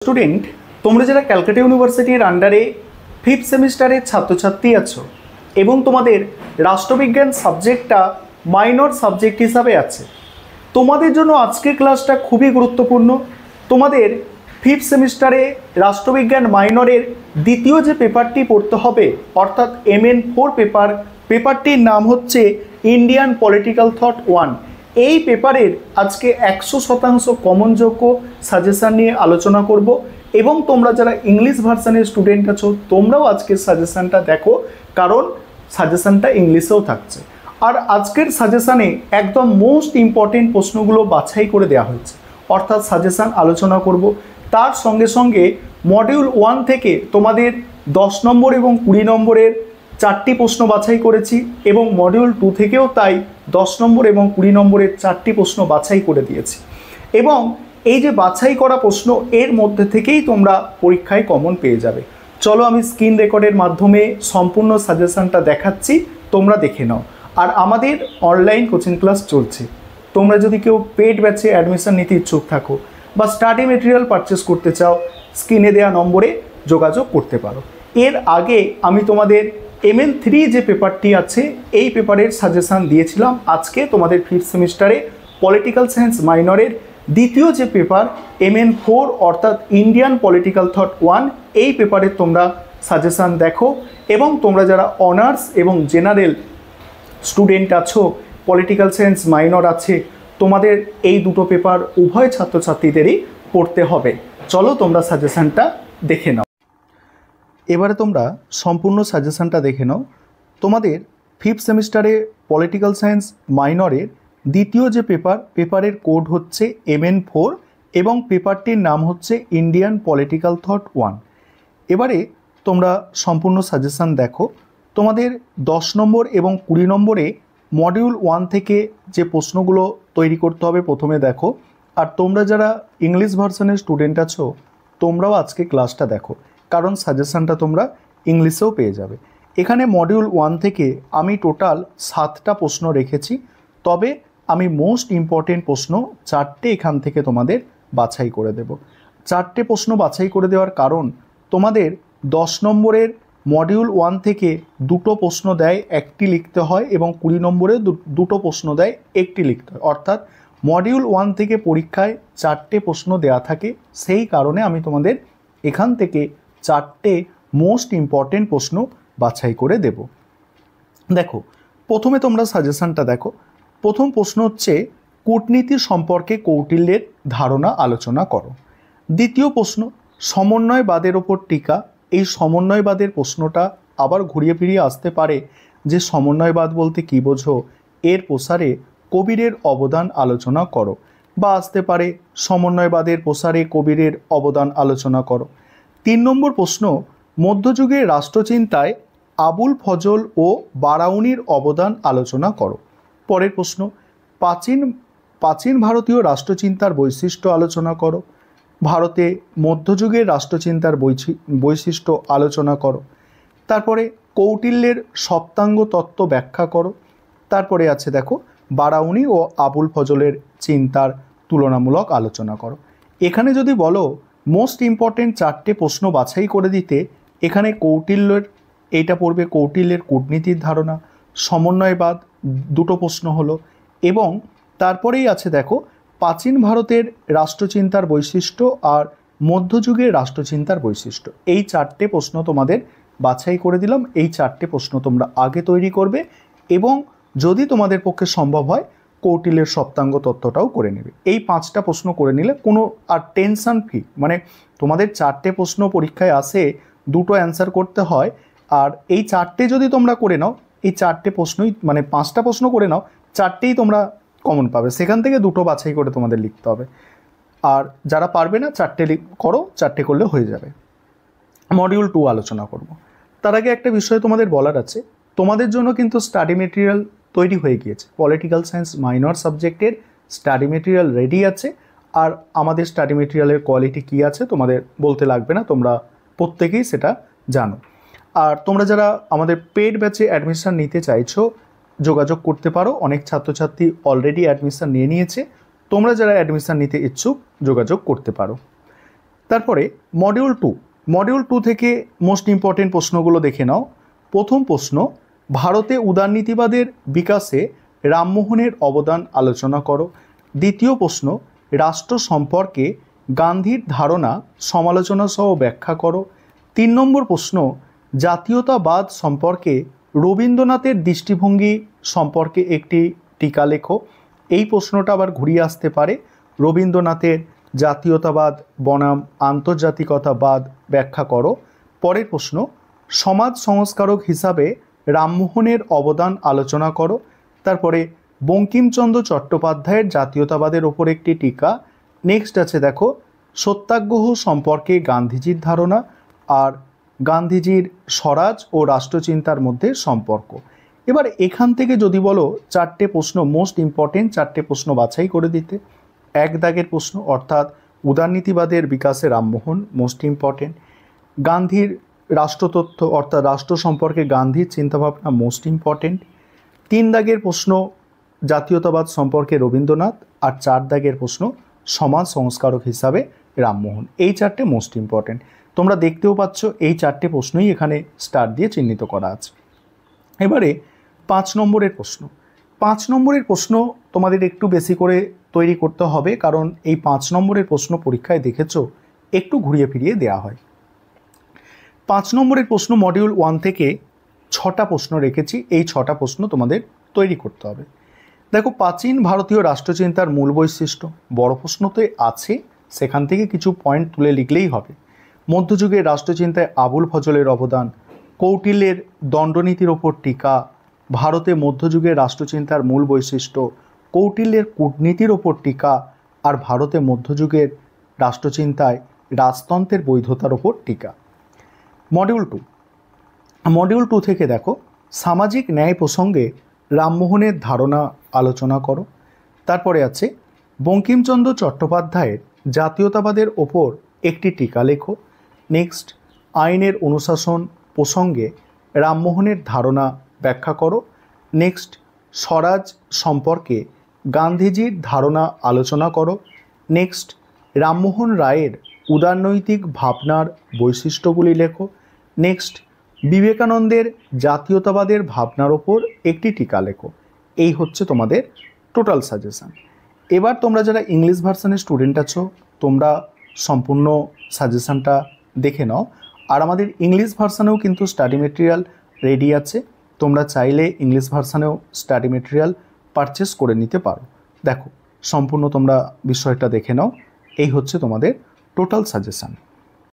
Student, তোমরা যারা ক্যালকাটা ইউনিভার্সিটির আন্ডারে ফিফথ সেমিস্টারের ছাত্রছাত্রী আছো এবং তোমাদের রাষ্ট্রবিজ্ঞান সাবজেক্টটা মাইনর সাবজেক্ট হিসাবে আছে, তোমাদের জন্য আজকের ক্লাসটা খুবই গুরুত্বপূর্ণ। তোমাদের ফিফথ সেমিস্টারে রাষ্ট্রবিজ্ঞান মাইনরের দ্বিতীয় যে পেপারটি পড়তে হবে, অর্থাৎ MN4 পেপারটির নাম হচ্ছে ইন্ডিয়ান পলিটিক্যাল থট 1। এই পেপারের আজকে 100% কমনযোগ্য সাজেশান নিয়ে আলোচনা করব এবং তোমরা যারা ইংলিশ ভার্সানের স্টুডেন্ট আছো তোমরাও আজকের সাজেশানটা দেখো, কারণ সাজেশানটা ইংলিশেও থাকছে। আর আজকের সাজেশানে একদম মোস্ট ইম্পর্টেন্ট প্রশ্নগুলো বাছাই করে দেওয়া হয়েছে, অর্থাৎ সাজেশান আলোচনা করব। তার সঙ্গে সঙ্গে মডিউল 1 থেকে তোমাদের 10 নম্বর এবং 20 নম্বরের 4টি প্রশ্ন বাছাই করেছি এবং মডিউল 2 থেকেও তাই 10 নম্বর এবং 20 নম্বরের 4টি প্রশ্ন বাছাই করে দিয়েছি। এবং এই যে বাছাই করা প্রশ্ন, এর মধ্যে থেকেই তোমরা পরীক্ষায় কমন পেয়ে যাবে। চলো আমি স্ক্রিন রেকর্ডের মাধ্যমে সম্পূর্ণ সাজেশনটা দেখাচ্ছি, তোমরা দেখে নাও। আর আমাদের অনলাইন কোচিং ক্লাস চলছে। তোমরা যদি কেউ পেড ব্যাচে অ্যাডমিশন নিতে ইচ্ছুক থাকো বা স্টাডি মেটেরিয়াল পারচেস করতে চাও, স্ক্রিনে দেওয়া নম্বরে যোগাযোগ করতে পারো। এর আগে আমি তোমাদের MN3 যে পেপারটি আছে এই পেপারের সাজেশান দিয়েছিলাম। আজকে তোমাদের ফিফথ সেমিস্টারে পলিটিক্যাল সায়েন্স মাইনরের দ্বিতীয় যে পেপার MN4 অর্থাৎ ইন্ডিয়ান পলিটিক্যাল থট 1, এই পেপারের তোমরা সাজেশান দেখো। এবং তোমরা যারা অনার্স এবং জেনারেল স্টুডেন্ট আছো, পলিটিক্যাল সায়েন্স মাইনর আছে, তোমাদের এই দুটো পেপার উভয় ছাত্রছাত্রীদেরই পড়তে হবে। চলো তোমরা সাজেশানটা দেখে নাও। এবারে তোমরা সম্পূর্ণ সাজেশানটা দেখে নাও। তোমাদের ফিফথ সেমিস্টারে পলিটিক্যাল সায়েন্স মাইনরের দ্বিতীয় যে পেপারের কোড হচ্ছে MN4 এবং পেপারটির নাম হচ্ছে ইন্ডিয়ান পলিটিক্যাল থট 1। এবারে তোমরা সম্পূর্ণ সাজেশান দেখো। তোমাদের 10 নম্বর এবং 20 নম্বরে মডিউল 1 থেকে যে প্রশ্নগুলো তৈরি করতে হবে প্রথমে দেখো। আর তোমরা যারা ইংলিশ ভার্সনের স্টুডেন্ট আছো তোমরাও আজকে ক্লাসটা দেখো, কারণ সাজেশানটা তোমরা ইংলিশেও পেয়ে যাবে। এখানে মডিউল 1 থেকে আমি টোটাল 7টা প্রশ্ন রেখেছি, তবে আমি মোস্ট ইম্পর্টেন্ট প্রশ্ন 4টে এখান থেকে তোমাদের বাছাই করে দেব। 4টে প্রশ্ন বাছাই করে দেওয়ার কারণ, তোমাদের 10 নম্বরের মডিউল 1 থেকে 2টো প্রশ্ন দেয়, 1টি লিখতে হয়, এবং 20 নম্বরে 2টো প্রশ্ন দেয়, 1টি লিখতে হয়। অর্থাৎ মডিউল 1 থেকে পরীক্ষায় 4টে প্রশ্ন দেয়া থাকে। সেই কারণে আমি তোমাদের এখান থেকে 4টে মোস্ট ইম্পর্টেন্ট প্রশ্ন বাছাই করে দেব। দেখো, প্রথমে তোমরা সাজেশানটা দেখো। প্রথম প্রশ্ন হচ্ছে কূটনীতি সম্পর্কে কৌটিল্যের ধারণা আলোচনা করো। দ্বিতীয় প্রশ্ন সমন্বয়বাদের ওপর টিকা। এই সমন্বয়বাদের প্রশ্নটা আবার ঘুরিয়ে ফিরিয়ে আসতে পারে যে সমন্বয়বাদ বলতে কী বোঝো, এর প্রসারে কবিরের অবদান আলোচনা করো, বা আসতে পারে সমন্বয়বাদের প্রসারে কবিরের অবদান আলোচনা করো। 3 নম্বর প্রশ্ন মধ্যযুগের রাষ্ট্রচিন্তায় আবুল ফজল ও বারাউনির অবদান আলোচনা করো। পরের প্রশ্ন প্রাচীন ভারতীয় রাষ্ট্রচিন্তার বৈশিষ্ট্য আলোচনা করো। ভারতে মধ্যযুগের রাষ্ট্রচিন্তার বৈশিষ্ট্য আলোচনা করো। তারপরে কৌটিল্যের সপ্তাঙ্গ তত্ত্ব ব্যাখ্যা করো। তারপরে আছে দেখো বারাউনি ও আবুল ফজলের চিন্তার তুলনামূলক আলোচনা করো। এখানে যদি বলো মোস্ট ইম্পর্টেন্ট 4টে প্রশ্ন বাছাই করে দিতে, এখানে কৌটিল্যের এইটা পড়বে, কৌটিল্যের কূটনীতির ধারণা, সমন্বয়বাদ 2টো প্রশ্ন হলো, এবং তারপরেই আছে দেখো প্রাচীন ভারতের রাষ্ট্রচিন্তার বৈশিষ্ট্য আর মধ্যযুগের রাষ্ট্রচিন্তার বৈশিষ্ট্য। এই 4টে প্রশ্ন তোমাদের বাছাই করে দিলাম। এই 4টে প্রশ্ন তোমরা আগে তৈরি করবে এবং যদি তোমাদের পক্ষে সম্ভব হয় কৌটিল্যের সপ্তাঙ্গ তত্ত্বটাও করে নেবে। এই 5টা প্রশ্ন করে নিলে কোনো আর টেনশন ফ্রি, মানে তোমাদের 4টে প্রশ্ন পরীক্ষায় আসে, 2টো অ্যান্সার করতে হয়। আর এই 4টে যদি তোমরা করে নাও, এই 4টে প্রশ্নই, মানে 5টা প্রশ্ন করে নাও, 4টেই তোমরা কমন পাবে। সেখান থেকে 2টো বাছাই করে তোমাদের লিখতে হবে। আর যারা পারবে না 4টে করো, 4টে করলে হয়ে যাবে। মডিউল 2 আলোচনা করব। তার আগে একটা বিষয় তোমাদের বলার আছে, তোমাদের জন্য কিন্তু স্টাডি মেটেরিয়াল তৈরি হয়ে গিয়েছে। পলিটিক্যাল সায়েন্স মাইনর সাবজেক্টের স্টাডি মেটেরিয়াল রেডি আছে। আর আমাদের স্টাডি মেটেরিয়ালের কোয়ালিটি কী আছে তোমাদের বলতে লাগবে না, তোমরা প্রত্যেকেই সেটা জানো। আর তোমরা যারা আমাদের পেড ব্যাচে অ্যাডমিশন নিতে চাইছো যোগাযোগ করতে পারো। অনেক ছাত্রছাত্রী অলরেডি অ্যাডমিশন নিয়ে নিয়েছে। তোমরা যারা অ্যাডমিশন নিতে ইচ্ছুক যোগাযোগ করতে পারো। তারপরে মডিউল টু থেকে মোস্ট ইম্পর্টেন্ট প্রশ্নগুলো দেখে নাও। প্রথম প্রশ্ন, ভারতে উদারনীতিবাদের বিকাশে রামমোহনের অবদান আলোচনা করো। দ্বিতীয় প্রশ্ন, রাষ্ট্র সম্পর্কে গান্ধীর ধারণা সমালোচনা সহ ব্যাখ্যা করো। 3 নম্বর প্রশ্ন, জাতীয়তাবাদ সম্পর্কে রবীন্দ্রনাথের দৃষ্টিভঙ্গি সম্পর্কে একটি টিকা লেখো। এই প্রশ্নটা আবার ঘুরিয়ে আসতে পারে। রবীন্দ্রনাথের জাতীয়তাবাদ বনাম আন্তর্জাতিকতাবাদ ব্যাখ্যা করো। পরের প্রশ্ন, সমাজ সংস্কারক হিসাবে রামমোহনের অবদান আলোচনা করো। তারপরে বঙ্কিমচন্দ্র চট্টোপাধ্যায়ের জাতীয়তাবাদের ওপর একটি টিকা। নেক্সট আছে দেখো, সত্যাগ্রহ সম্পর্কে গান্ধীজির ধারণা আর গান্ধীজির স্বরাজ ও রাষ্ট্রচিন্তার মধ্যে সম্পর্ক। এবার এখান থেকে যদি বলো 4টে প্রশ্ন মোস্ট ইম্পর্টেন্ট 4টে প্রশ্ন বাছাই করে দিতে। 1 দাগের প্রশ্ন অর্থাৎ উদারনীতিবাদের বিকাশে রামমোহন মোস্ট ইম্পর্টেন্ট। গান্ধীর রাষ্ট্রতত্ত্ব অর্থাৎ রাষ্ট্র সম্পর্কে গান্ধীর চিন্তাভাবনা মোস্ট ইম্পর্টেন্ট। 3 দাগের প্রশ্ন জাতীয়তাবাদ সম্পর্কে রবীন্দ্রনাথ, আর 4 দাগের প্রশ্ন সমাজ সংস্কারক হিসাবে রামমোহন। এই 4টে মোস্ট ইম্পর্টেন্ট। তোমরা দেখতেও পাচ্ছ এই 4টে প্রশ্নই এখানে স্টার দিয়ে চিহ্নিত করা আছে। এবারে 5 নম্বরের প্রশ্ন। 5 নম্বরের প্রশ্ন তোমাদের একটু বেশি করে তৈরি করতে হবে, কারণ এই 5 নম্বরের প্রশ্ন পরীক্ষায় দেখেছো একটু ঘুরিয়ে ফিরিয়ে দেওয়া হয়। 5 নম্বরের প্রশ্ন মডিউল 1 থেকে 6টা প্রশ্ন রেখেছি। এই 6টা প্রশ্ন তোমাদের তৈরি করতে হবে। দেখো, প্রাচীন ভারতীয় রাষ্ট্রচিন্তার মূল বৈশিষ্ট্য বড় প্রশ্নতে আছে, সেখান থেকে কিছু পয়েন্ট তুলে লিখলেই হবে। মধ্যযুগের রাষ্ট্রচিন্তায় আবুল ফজলের অবদান, কৌটিল্যের দণ্ডনীতির ওপর টিকা, ভারতে মধ্যযুগের রাষ্ট্রচিন্তার মূল বৈশিষ্ট্য, কৌটিল্যের কূটনীতির ওপর টিকা, আর ভারতে মধ্যযুগের রাষ্ট্রচিন্তায় রাজতন্ত্রের বৈধতার ওপর টিকা। মডিউল 2 থেকে দেখো, সামাজিক ন্যায় প্রসঙ্গে রামমোহনের ধারণা আলোচনা করো। তারপরে আছে বঙ্কিমচন্দ্র চট্টোপাধ্যায়ের জাতীয়তাবাদের ওপর একটি টিকা লেখো। নেক্সট, আইনের অনুশাসন প্রসঙ্গে রামমোহনের ধারণা ব্যাখ্যা করো। নেক্সট, স্বরাজ সম্পর্কে গান্ধীজির ধারণা আলোচনা করো। নেক্সট, রামমোহন রায়ের উদারনৈতিক ভাবনার বৈশিষ্ট্যগুলি লেখো। নেক্সট, বিবেকানন্দের জাতীয়তাবাদের ভাবনার ওপর একটি টিকা লেখো। এই হচ্ছে তোমাদের টোটাল সাজেশান। এবার তোমরা যারা ইংলিশ ভার্সানের স্টুডেন্ট আছো, তোমরা সম্পূর্ণ সাজেশানটা দেখে নাও। আর আমাদের ইংলিশ ভার্সানেও কিন্তু স্টাডি মেটেরিয়াল রেডি আছে, তোমরা চাইলে ইংলিশ ভার্সানেও স্টাডি মেটেরিয়াল পারচেস করে নিতে পারো। দেখো, সম্পূর্ণ তোমরা বিষয়টা দেখে নাও। এই হচ্ছে তোমাদের টোটাল সাজেশান।